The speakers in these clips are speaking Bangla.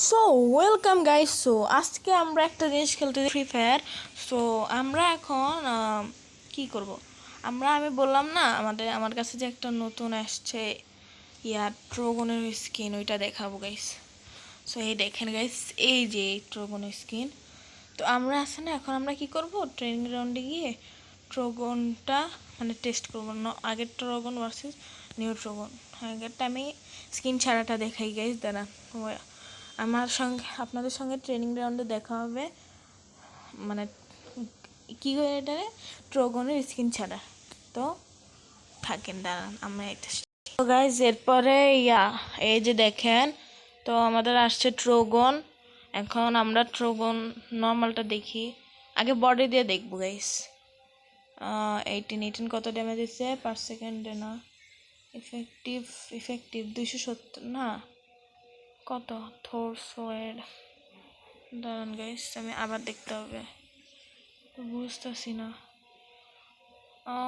So welcome guys. সো আজকে আমরা একটা জিনিস খেলতে ফ্রি ফায়ার। সো আমরা এখন কি করব, আমি বললাম না আমার কাছে যে একটা নতুন আসছে ট্রোগনের স্কিন, ওইটা দেখাবো গাইস। সো এই দেখেন গাইস, এই যে ট্রোগনের স্কিন। তো আমরা আছে না, এখন আমরা কি করব, ট্রেনিং রাউন্ডে গিয়ে ট্রোগনটা টেস্ট করবো। আগের ট্রোগন ভার্সেস নিউ ট্রোগন। আগেরটা আমি স্কিন ছাড়াটা দেখাই গাইস, দাঁড়ান। আমার সঙ্গে আপনাদের সঙ্গে ট্রেনিং গ্রাউন্ডে দেখা হবে, মানে কী করে এটারে ট্রোগনের স্কিন ছাড়া। তো থাকেন, দাঁড়ান আমরা এটা। তো গাইজ এরপরে এই যে দেখেন, তো আমাদের আসছে ট্রোগন। এখন আমরা ট্রোগন নর্মালটা দেখি, আগে বডি দিয়ে দেখবো গাইস। 18 কত ড্যামেজ দিচ্ছে পার সেকেন্ডে? না, ইফেক্টিভ 270 না, কত থোরসোয়ের। দাঁড়ান গাইস, আমি আবার দেখতে হবে, বুঝতেছি না। ও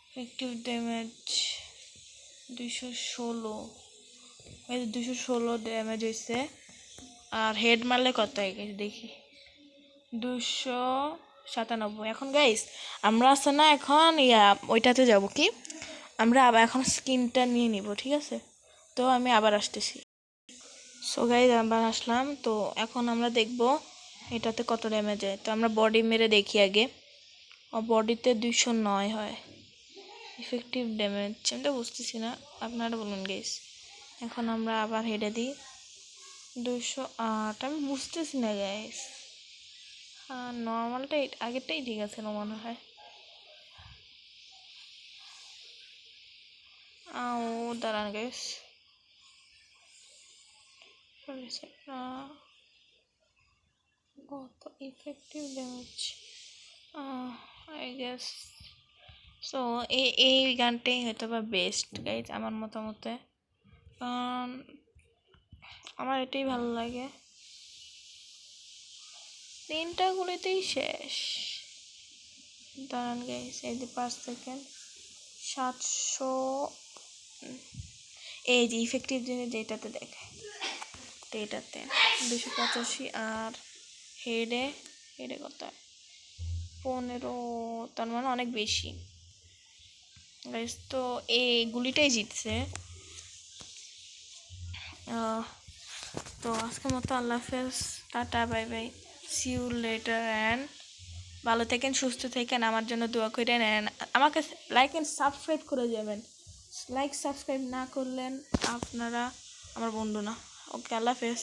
ইফেক্টিভ ড্যামেজ 216, এই 216 ড্যামেজ হয়েছে। আর হেড মারলে কত হয়ে গেছে দেখি, 297। এখন গাইস আমরা আছে না, এখন ওইটাতে যাব, কি আমরা আবার এখন স্কিনটা নিয়ে নিব, ঠিক আছে? তো আমি আবার আসতেছি। সো গাইস আবার আসলাম। তো এখন আমরা দেখব এটাতে কত ড্যামেজ হয়। তো আমরা বডি মেরে দেখি আগে। বডিতে 209 হয় ইফেক্টিভ ড্যামেজ। আমি তো বুঝতেছি না, আপনারা বলুন গাইস। এখন আমরা আবার হেডে দিই, 208। আমি বুঝতেছি না গাইস। হ্যাঁ, নর্মালটাই আগেরটাই ঠিক আছে না মনে হয়। ও দাঁড়ান গাইস, কত effective damage I guess. So এই গানটাই হয়তো বা বেস্ট গাইজ আমার মতামতে, কারণ আমার এটাই ভালো লাগে। 3টা গুলিতেই শেষ। দাঁড়ান গাইজ, এই যে 5 সেকেন্ড 700, এই যে ইফেক্টিভ জিনিস যেটাতে দেখায়, তো এটাতে 285। আর হেডে কত হয়? 15, তার মানে অনেক বেশি গাইজ। তো এই গুলিটাই জিতছে। তো আজকের মতো আল্লাহ হাফেজ, tata, bye bye, see you later. And ভালো থাকেন, সুস্থ থাকেন, আমার জন্য দোয়া করেন। অ্যান্ড আমাকে লাইক অ্যান্ড সাবস্ক্রাইব করে যাবেন। লাইক সাবস্ক্রাইব না করলেন আপনারা আমার বন্ধু না। ওকে, আল্লাহ হাফেজ।